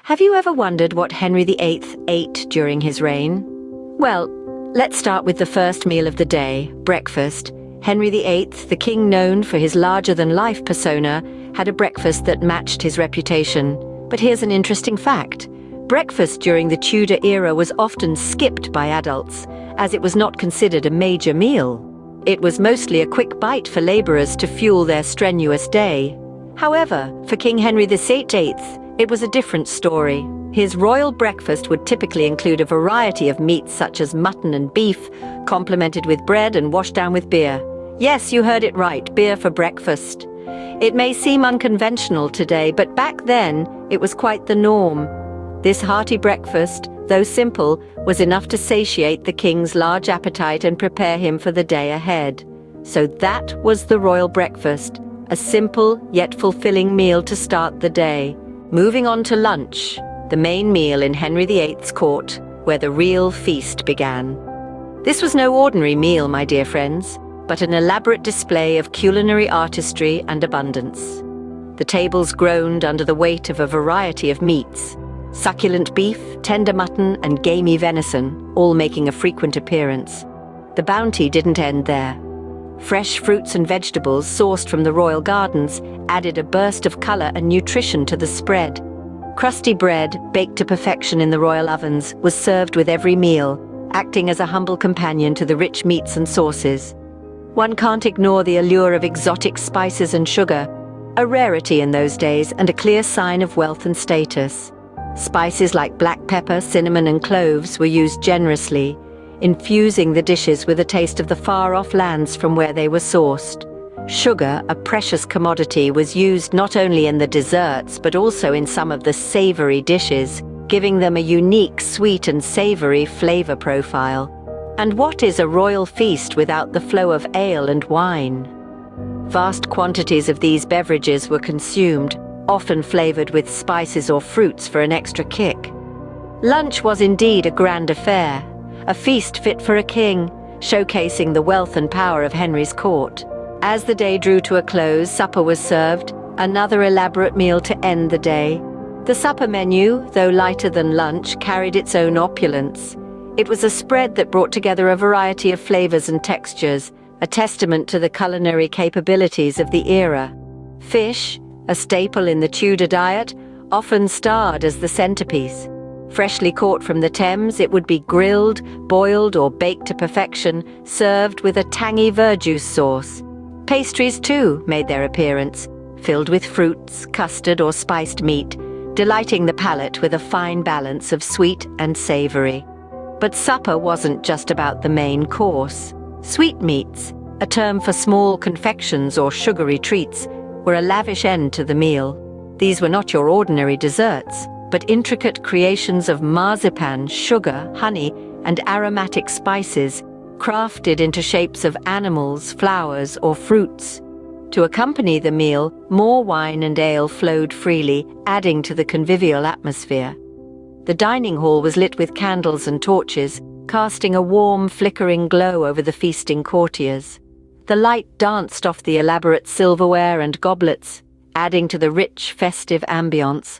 Have you ever wondered what Henry VIII ate during his reign? Well, let's start with the first meal of the day, breakfast. Henry VIII, the king known for his larger-than-life persona, had a breakfast that matched his reputation. But here's an interesting fact. Breakfast during the Tudor era was often skipped by adults, as it was not considered a major meal. It was mostly a quick bite for labourers to fuel their strenuous day. However, for King Henry VIII, it was a different story. His royal breakfast would typically include a variety of meats such as mutton and beef, complemented with bread and washed down with beer. Yes, you heard it right, beer for breakfast. It may seem unconventional today, but back then it was quite the norm. This hearty breakfast, though simple, was enough to satiate the king's large appetite and prepare him for the day ahead. So that was the royal breakfast, a simple yet fulfilling meal to start the day. Moving on to lunch, the main meal in Henry VIII's court, where the real feast began. This was no ordinary meal, my dear friends, but an elaborate display of culinary artistry and abundance. The tables groaned under the weight of a variety of meats, succulent beef, tender mutton, and gamey venison, all making a frequent appearance. The bounty didn't end there. Fresh fruits and vegetables sourced from the royal gardens added a burst of colour and nutrition to the spread. Crusty bread, baked to perfection in the royal ovens, was served with every meal, acting as a humble companion to the rich meats and sauces. One can't ignore the allure of exotic spices and sugar, a rarity in those days and a clear sign of wealth and status. Spices like black pepper, cinnamon, and cloves were used generously, infusing the dishes with a taste of the far-off lands from where they were sourced. Sugar, a precious commodity, was used not only in the desserts but also in some of the savoury dishes, giving them a unique sweet and savoury flavour profile. And what is a royal feast without the flow of ale and wine? Vast quantities of these beverages were consumed, often flavoured with spices or fruits for an extra kick. Lunch was indeed a grand affair, a feast fit for a king, showcasing the wealth and power of Henry's court. As the day drew to a close, supper was served, another elaborate meal to end the day. The supper menu, though lighter than lunch, carried its own opulence. It was a spread that brought together a variety of flavours and textures, a testament to the culinary capabilities of the era. Fish, a staple in the Tudor diet, often starred as the centrepiece. Freshly caught from the Thames, it would be grilled, boiled, or baked to perfection, served with a tangy verjuice sauce. Pastries, too, made their appearance, filled with fruits, custard, or spiced meat, delighting the palate with a fine balance of sweet and savoury. But supper wasn't just about the main course. Sweetmeats, a term for small confections or sugary treats, were a lavish end to the meal. These were not your ordinary desserts, but intricate creations of marzipan, sugar, honey, and aromatic spices, crafted into shapes of animals, flowers, or fruits. To accompany the meal, more wine and ale flowed freely, adding to the convivial atmosphere. The dining hall was lit with candles and torches, casting a warm, flickering glow over the feasting courtiers. The light danced off the elaborate silverware and goblets, adding to the rich, festive ambience.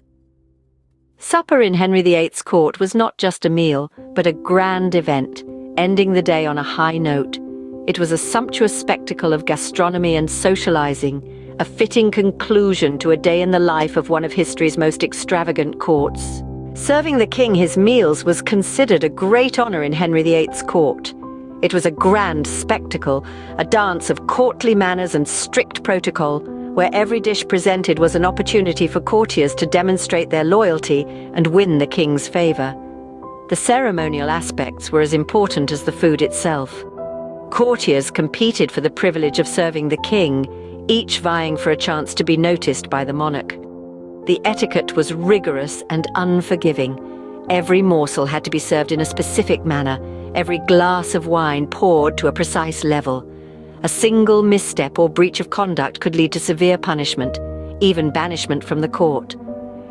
Supper in Henry VIII's court was not just a meal, but a grand event, ending the day on a high note. It was a sumptuous spectacle of gastronomy and socializing, a fitting conclusion to a day in the life of one of history's most extravagant courts. Serving the king his meals was considered a great honor in Henry VIII's court. It was a grand spectacle, a dance of courtly manners and strict protocol, where every dish presented was an opportunity for courtiers to demonstrate their loyalty and win the king's favor. The ceremonial aspects were as important as the food itself. Courtiers competed for the privilege of serving the king, each vying for a chance to be noticed by the monarch. The etiquette was rigorous and unforgiving. Every morsel had to be served in a specific manner, every glass of wine poured to a precise level. A single misstep or breach of conduct could lead to severe punishment, even banishment from the court.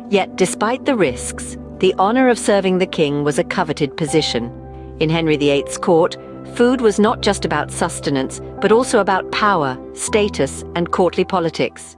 Yet, despite the risks, the honor of serving the king was a coveted position. In Henry VIII's court, food was not just about sustenance, but also about power, status, and courtly politics.